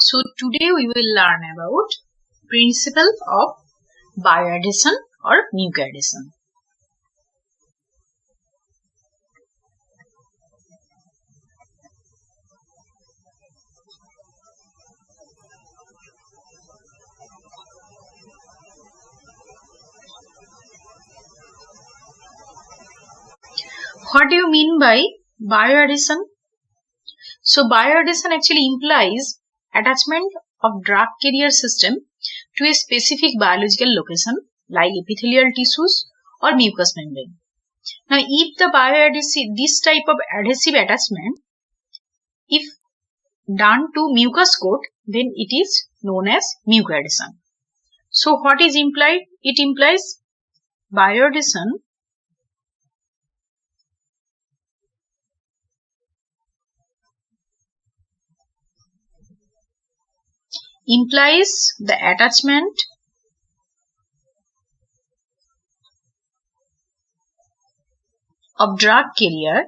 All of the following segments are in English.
So today we will learn about principle of bioadhesion or mucoadhesion. What do you mean by bioadhesion? So bioadhesion actually implies attachment of drug carrier system to a specific biological location like epithelial tissues or mucous membrane. Now if the bioadhesive, this type of adhesive attachment, if done to mucous coat, then it is known as mucoadhesion. So what is implied? It implies bioadhesion implies the attachment of drug carrier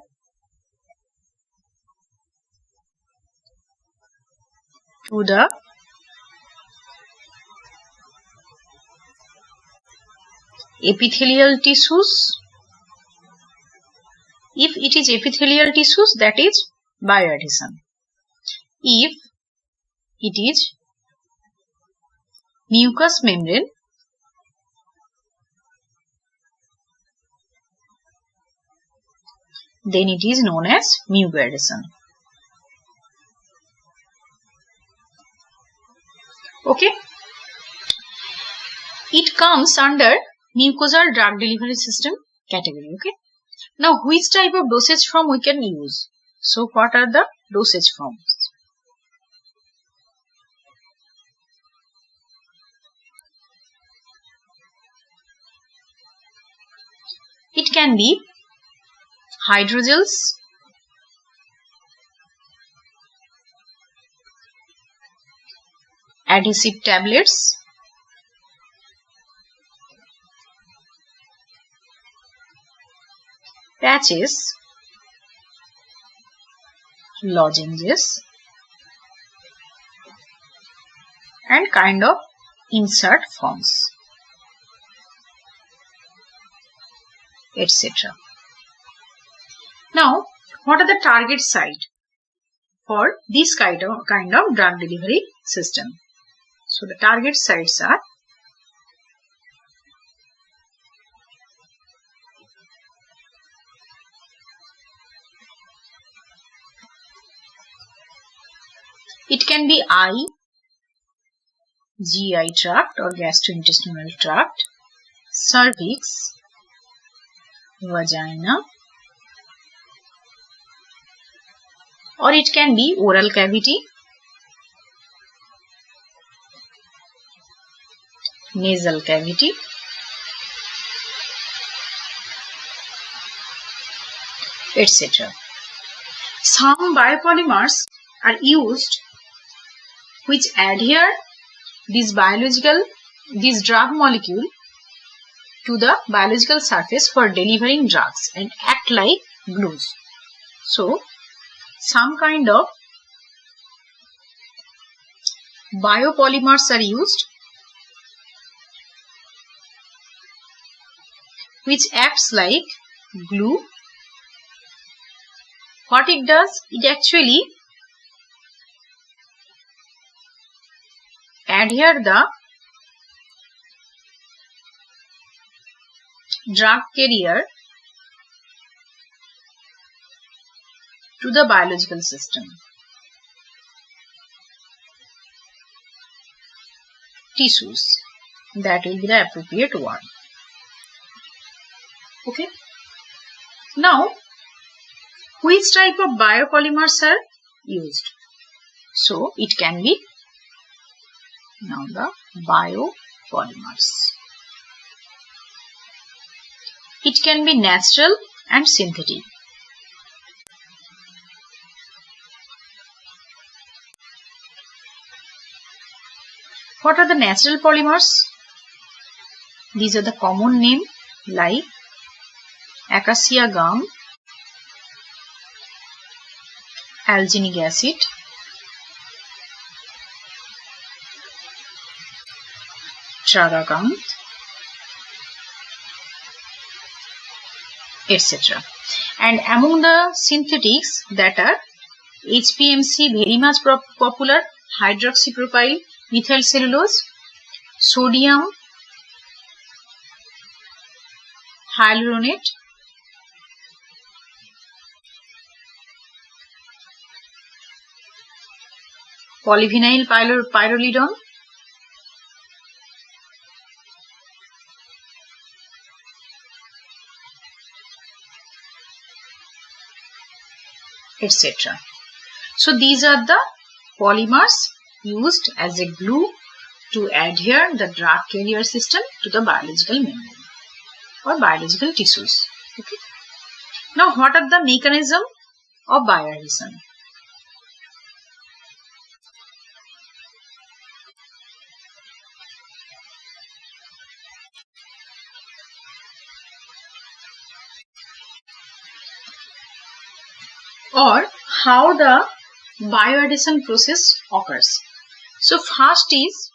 to the epithelial tissues. If it is epithelial tissues, that is bioadhesion. If it is mucous membrane, then it is known as mucoadhesion. Okay. It comes under mucosal drug delivery system category. Okay. Now, which type of dosage form we can use? So, what are the dosage forms? It can be hydrogels, adhesive tablets, patches, lozenges, and kind of insert forms, etc. Now, what are the target site for this kind of drug delivery system? So, the target sites are it can be eye, GI tract or gastrointestinal tract, cervix, vagina, or it can be oral cavity, nasal cavity, etc. Some biopolymers are used which adhere this drug molecule to the biological surface for delivering drugs and act like glues. So, some kind of biopolymers are used which acts like glue. What it does? It actually adhere the drug carrier to the biological system. Tissues, that will be the appropriate word. Okay. Now, which type of biopolymers are used? So, it can be now the biopolymers. It can be natural and synthetic. What are the natural polymers? These are the common name like acacia gum, alginic acid, Tragacanth, etc. And among the synthetics that are HPMC, very much popular, hydroxypropyl methyl cellulose, sodium hyaluronate, polyvinyl pyrrolidone, etc. So these are the polymers used as a glue to adhere the drug carrier system to the biological membrane or biological tissues. Okay. Now, what are the mechanism of bioadhesion? Or how the bioadhesion process occurs. So first is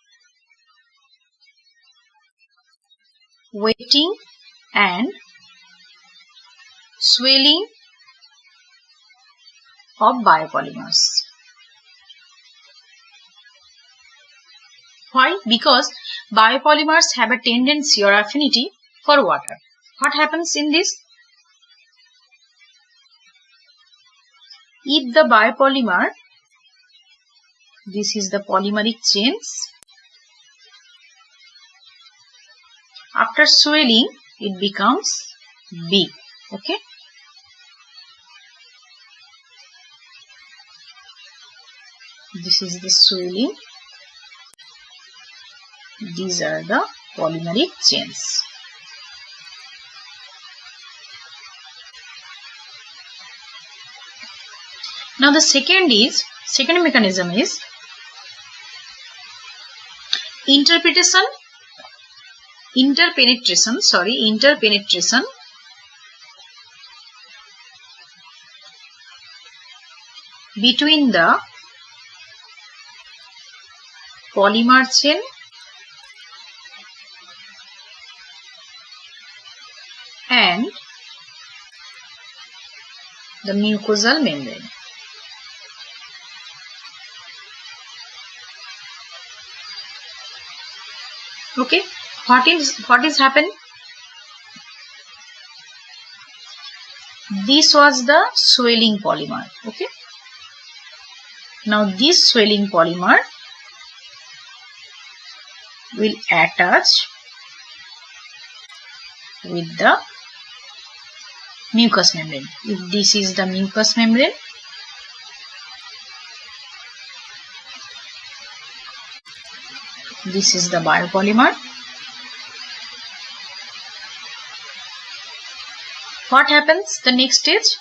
wetting and swelling of biopolymers. Why? Because biopolymers have a tendency or affinity for water. What happens in this? If the biopolymer, this is the polymeric chains, after swelling it becomes big. Okay. This is the swelling. These are the polymeric chains. Now the second mechanism is interpenetration between the polymer chain and the mucosal membrane. Okay, what is happened? This was the swelling polymer. Okay, now this swelling polymer will attach with the mucous membrane. If this is the mucous membrane, this is the biopolymer. What happens? The next stage,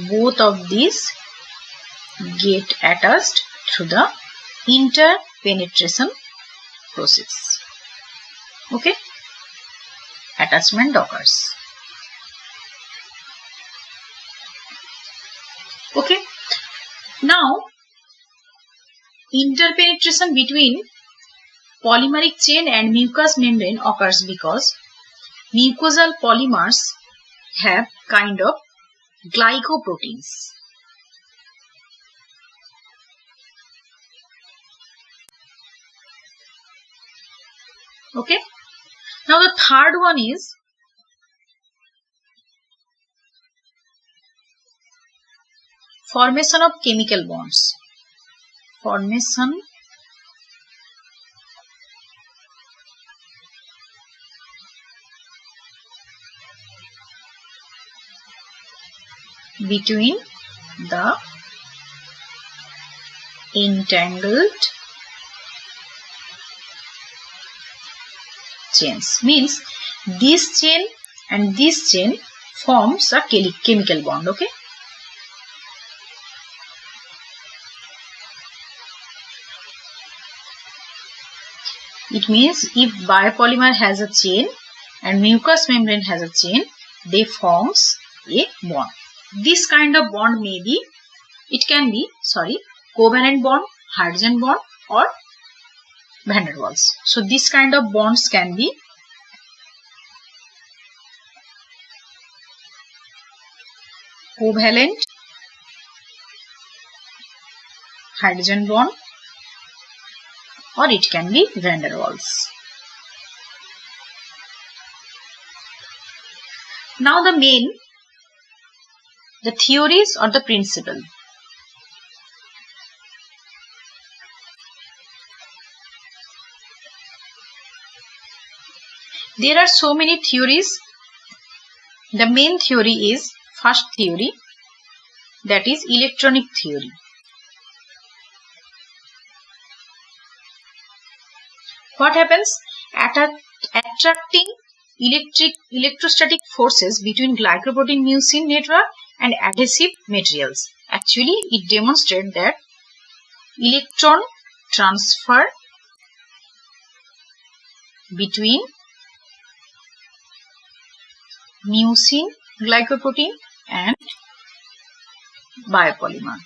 both of these get attached through the interpenetration process. Okay, attachment occurs. Okay, now interpenetration between polymeric chain and mucous membrane occurs because mucosal polymers have kind of glycoproteins. Okay, now the third one is formation of chemical bonds. Formation between the entangled chains, means this chain and this chain forms a chemical bond. Okay, it means if biopolymer has a chain and mucous membrane has a chain, they forms a bond. This kind of bond may be, it can be, covalent bond hydrogen bond or van der Waals. So this kind of bonds can be covalent hydrogen bond or it can be van der Waals. Now the theories or the principle. There are so many theories. The main theory is first theory, that is electronic theory. What happens? Attracting electrostatic forces between glycoprotein mucin network and adhesive materials. Actually, it demonstrates that electron transfer between mucin glycoprotein and biopolymer.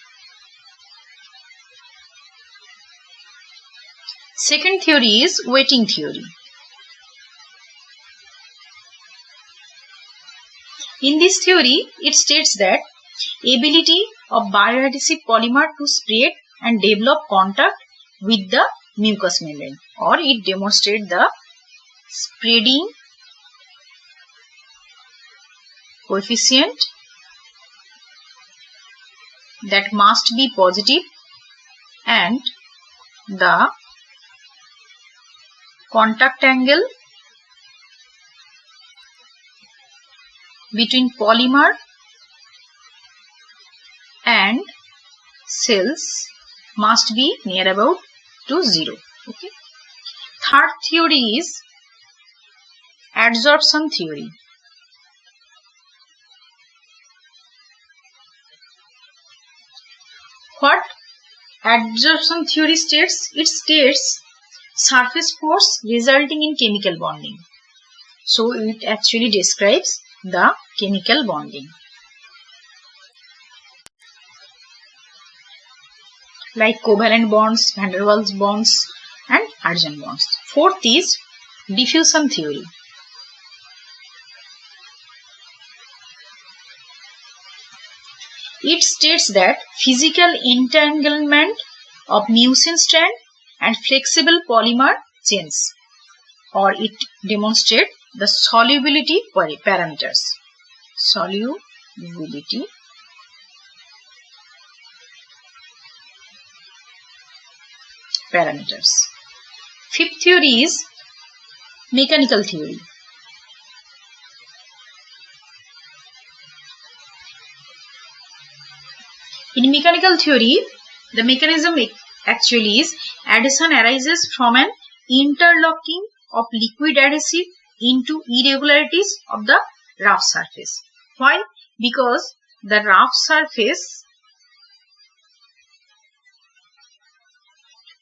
Second theory is weighting theory. In this theory, it states that ability of bioadhesive polymer to spread and develop contact with the mucous membrane, or it demonstrates the spreading coefficient that must be positive and the contact angle between polymer and cells must be near about to 0. Okay. Third theory is adsorption theory. What adsorption theory states? It states surface force resulting in chemical bonding. So it actually describes the chemical bonding, like covalent bonds, van der Waals bonds and hydrogen bonds. Fourth is diffusion theory. It states that physical entanglement of mucin strand and flexible polymer chains, or it demonstrates the solubility parameters. Solubility parameters. Fifth theory is mechanical theory. In mechanical theory, the mechanism actually is adhesion arises from an interlocking of liquid adhesive into irregularities of the rough surface. Why? Because the rough surface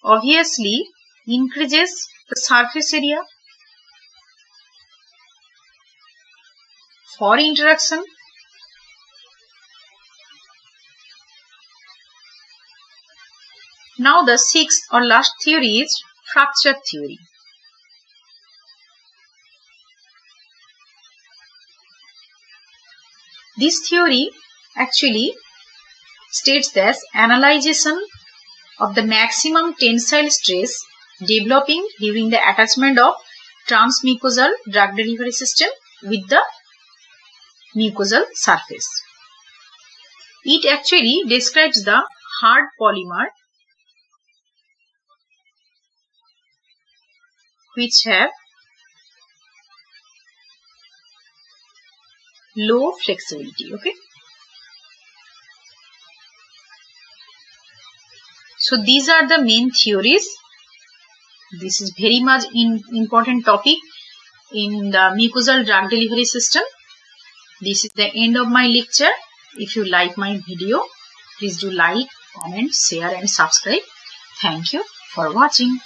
obviously increases the surface area for interaction. Now the sixth or last theory is fracture theory. This theory actually states that analyzation of the maximum tensile stress developing during the attachment of transmucosal drug delivery system with the mucosal surface. It actually describes the hard polymer which have low flexibility. Okay. So these are the main theories. This is very much important topic in the mucosal drug delivery system. This is the end of my lecture. If you like my video, please do like, comment, share and subscribe. Thank you for watching.